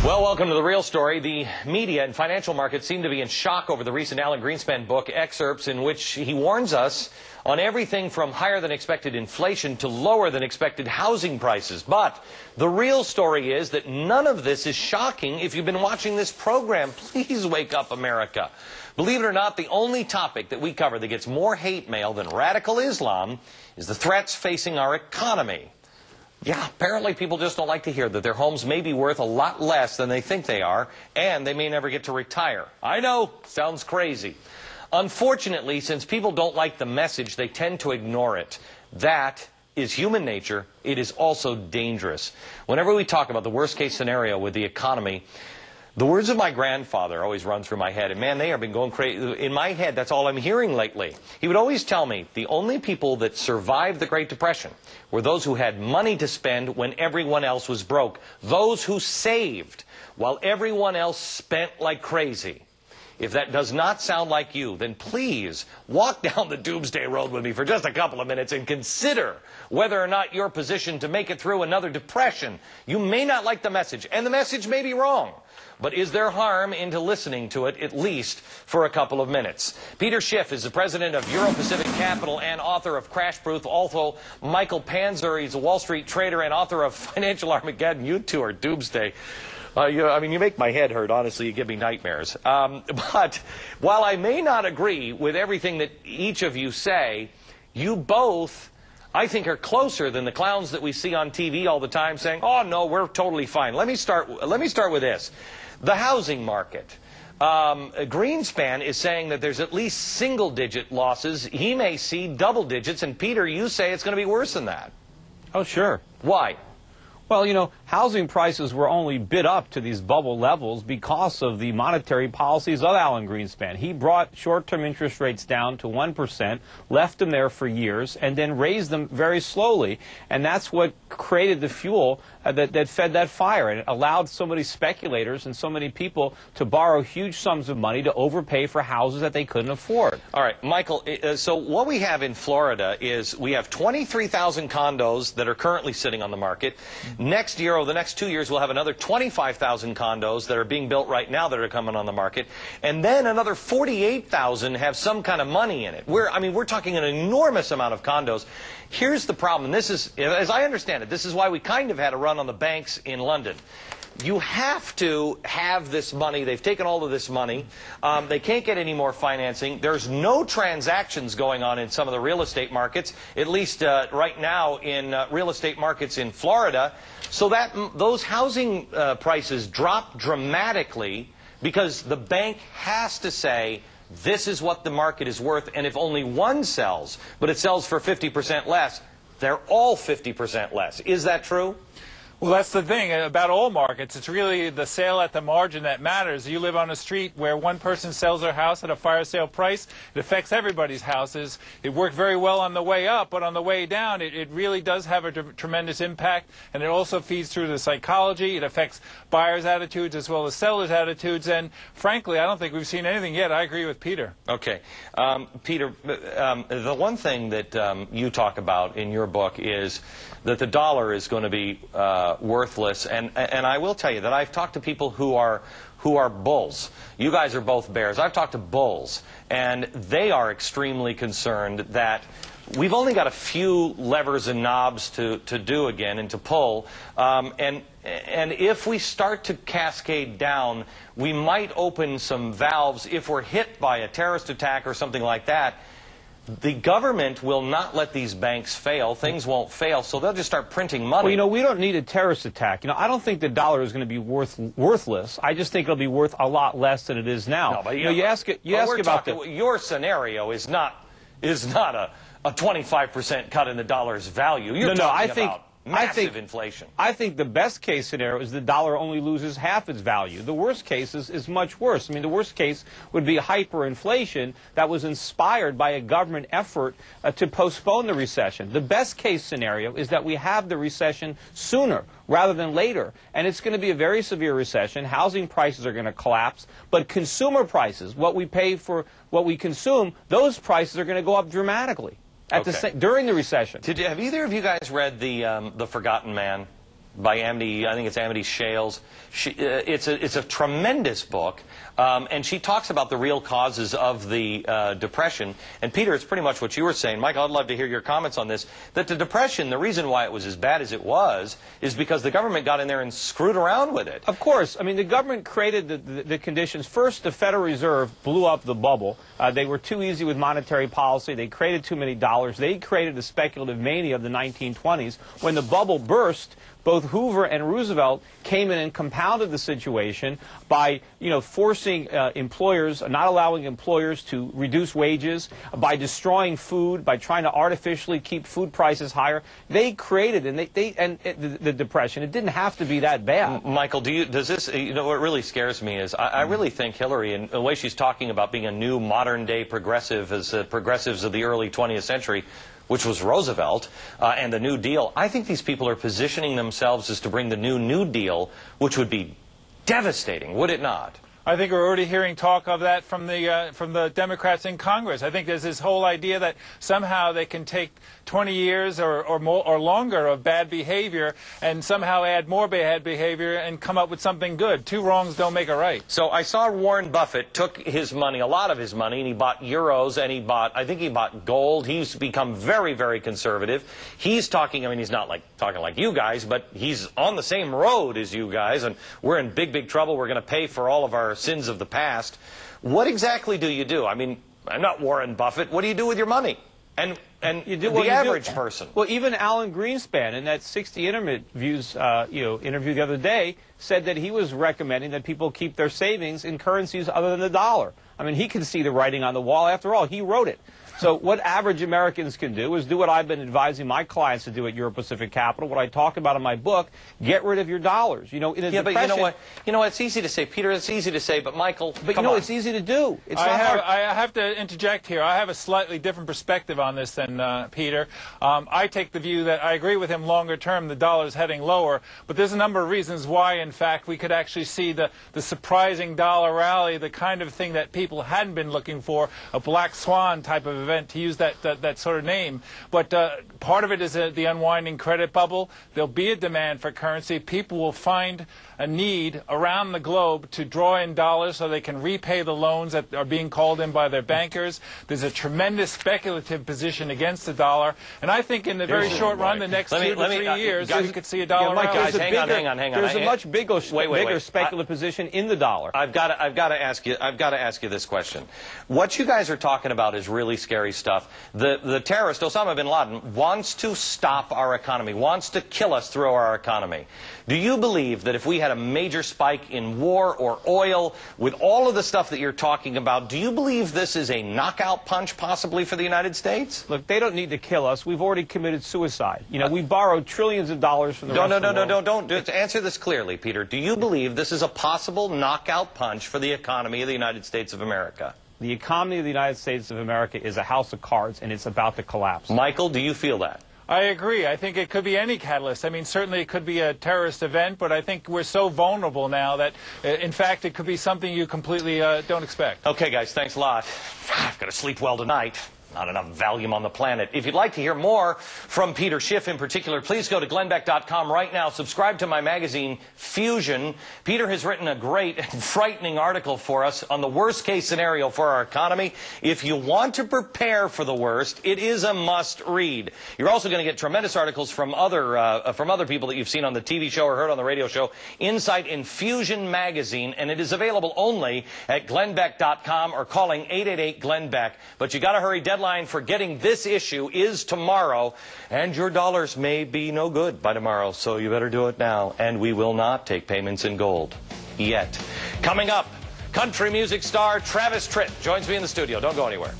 Well, welcome to The Real Story. The media and financial markets seem to be in shock over the recent Alan Greenspan book excerpts in which he warns us on everything from higher than expected inflation to lower than expected housing prices. But the real story is that none of this is shocking if you've been watching this program. Please wake up, America. Believe it or not, the only topic that we cover that gets more hate mail than radical Islam is the threats facing our economy. Yeah, apparently people just don't like to hear that their homes may be worth a lot less than they think they are, and they may never get to retire. I know, sounds crazy. Unfortunately, since people don't like the message, they tend to ignore it. That is human nature. It is also dangerous. Whenever we talk about the worst-case scenario with the economy, the words of my grandfather always run through my head, and man, they have been going crazy. In my head, that's all I'm hearing lately. He would always tell me the only people that survived the Great Depression were those who had money to spend when everyone else was broke. Those who saved while everyone else spent like crazy. If that does not sound like you, then please walk down the doomsday road with me for just a couple of minutes and consider whether or not you're positioned to make it through another depression. You may not like the message, and the message may be wrong. But is there harm into listening to it, at least for a couple of minutes? Peter Schiff is the president of Euro-Pacific Capital and author of Crash Proof. Also, Michael Panzer, he's a Wall Street trader and author of Financial Armageddon. You two are doomsday. You make my head hurt, honestly. You give me nightmares. But while I may not agree with everything that each of you say, you both, I think, are closer than the clowns that we see on TV all the time saying, oh, no, we're totally fine. Let me start with this. The housing market. Greenspan is saying that there's at least single-digit losses. He may see double digits. And, Peter, you say it's going to be worse than that. Oh, sure. Why? Well, you know, housing prices were only bid up to these bubble levels because of the monetary policies of Alan Greenspan. He brought short-term interest rates down to 1%, left them there for years, and then raised them very slowly. And that's what created the fuel that fed that fire. And it allowed so many speculators and so many people to borrow huge sums of money to overpay for houses that they couldn't afford. All right, Michael, so what we have in Florida is we have 23,000 condos that are currently sitting on the market. Next year, over the next 2 years, we'll have another 25,000 condos that are being built right now that are coming on the market. And then another 48,000 have some kind of money in it. We're talking an enormous amount of condos. Here's the problem. This is, as I understand it, this is why we kind of had a run on the banks in London. You have to have this money. They've taken all of this money. They can't get any more financing. There's no transactions going on in some of the real estate markets, at least right now in real estate markets in Florida. So that those housing prices drop dramatically because the bank has to say, this is what the market is worth, and if only one sells, but it sells for 50% less, they're all 50% less. Is that true? Well, that's the thing about all markets. It's really the sale at the margin that matters. You live on a street where one person sells their house at a fire sale price. It affects everybody's houses. It worked very well on the way up, but on the way down, it really does have a tremendous impact, and it also feeds through the psychology. It affects buyers' attitudes as well as sellers' attitudes, and frankly, I don't think we've seen anything yet. I agree with Peter. Okay. Peter, the one thing that you talk about in your book is that the dollar is going to be worthless, and I will tell you that I've talked to people who are bulls. You guys are both bears. I've talked to bulls, and they are extremely concerned that we've only got a few levers and knobs to do again and to pull, and if we start to cascade down, we might open some valves if we're hit by a terrorist attack or something like that. The government will not let these banks fail. Things won't fail, so they'll just start printing money. Well, you know, we don't need a terrorist attack. You know, I don't think the dollar is going to be worthless. I just think it'll be worth a lot less than it is now. No, but you ask about your scenario is not a 25% cut in the dollar's value. You're talking about massive inflation. I think the best case scenario is the dollar only loses half its value. The worst case is much worse. I mean, the worst case would be hyperinflation that was inspired by a government effort to postpone the recession. The best case scenario is that we have the recession sooner rather than later. And it's going to be a very severe recession. Housing prices are going to collapse. But consumer prices, what we pay for what we consume, those prices are going to go up dramatically. During the recession. Have either of you guys read The Forgotten Man? by Amity, I think it's Amity Shales. It's a tremendous book, and she talks about the real causes of the Depression. And Peter, it's pretty much what you were saying. Michael, I'd love to hear your comments on this. That the Depression, the reason why it was as bad as it was, is because the government got in there and screwed around with it. Of course. I mean, the government created the conditions. First, the Federal Reserve blew up the bubble. They were too easy with monetary policy. They created too many dollars. They created the speculative mania of the 1920s. When the bubble burst, both Hoover and Roosevelt came in and compounded the situation by, forcing employers, not allowing employers to reduce wages, by destroying food, by trying to artificially keep food prices higher. They created the Depression. It didn't have to be that bad. Michael, does this, what really scares me is I really think Hillary, and the way she's talking about being a new modern-day progressive as progressives of the early 20th century, which was Roosevelt, and the New Deal, I think these people are positioning themselves as to bring the New Deal, which would be devastating, would it not? I think we're already hearing talk of that from the Democrats in Congress. I think there's this whole idea that somehow they can take 20 years or more or longer of bad behavior and somehow add more bad behavior and come up with something good. Two wrongs don't make a right. So I saw Warren Buffett took his money, a lot of his money, and he bought euros, and I think he bought gold. He's become very, very conservative. He's talking, I mean, he's not talking like you guys, but he's on the same road as you guys, and we're in big, big trouble. We're going to pay for all of our sins of the past. What exactly do you do? I mean, I'm not Warren Buffett. What do you do with your money? And the average person. Well, even Alan Greenspan in that 60 Interviews interview the other day said that he was recommending that people keep their savings in currencies other than the dollar. I mean, he can see the writing on the wall. After all, he wrote it. So what average Americans can do is do what I've been advising my clients to do at Euro Pacific Capital, what I talk about in my book: get rid of your dollars. But you know what? It's easy to say, Peter. It's easy to say, but Michael, come on. It's easy to do. It's not hard. hard. I have to interject here. I have a slightly different perspective on this than Peter. I take the view that I agree with him longer term. The dollar is heading lower, but there's a number of reasons why, in fact, we could actually see the surprising dollar rally, the kind of thing that people hadn't been looking for, a black swan type of event, to use that sort of name. But part of it is the unwinding credit bubble. There'll be a demand for currency. People will find a need around the globe to draw in dollars so they can repay the loans that are being called in by their bankers. There's a tremendous speculative position against the dollar. And I think in the very short run, the next 2 to 3 years, we could see a dollar rally. Guys, hang on. There's a much bigger speculative position in the dollar. I've got to ask you this question. What you guys are talking about is really scary stuff. The terrorist, Osama bin Laden, wants to stop our economy, wants to kill us through our economy. Do you believe that if we had a major spike in war or oil, with all of the stuff that you're talking about, do you believe this is a knockout punch possibly for the United States? Look, they don't need to kill us. We've already committed suicide. We borrowed trillions of dollars from the rest of the world. Don't answer this clearly, Peter. Do you believe this is a possible knockout punch for the economy of the United States of America? The economy of the United States of America is a house of cards, and it's about to collapse. Michael, do you feel that? I agree. I think it could be any catalyst. I mean, certainly it could be a terrorist event, but I think we're so vulnerable now that, in fact, it could be something you completely don't expect. Okay, guys, thanks a lot. I've got to sleep well tonight. Not enough Valium on the planet. If you'd like to hear more from Peter Schiff in particular, please go to glennbeck.com right now. Subscribe to my magazine, Fusion. Peter has written a great and frightening article for us on the worst-case scenario for our economy. If you want to prepare for the worst, it is a must-read. You're also going to get tremendous articles from other people that you've seen on the TV show or heard on the radio show, Insight in Fusion magazine, and it is available only at glennbeck.com or calling 888-GLENN-BECK. But you got to hurry. Deadline for getting this issue is tomorrow, and your dollars may be no good by tomorrow, so you better do it now. And we will not take payments in gold yet. Coming up, country music star Travis Tritt joins me in the studio. Don't go anywhere.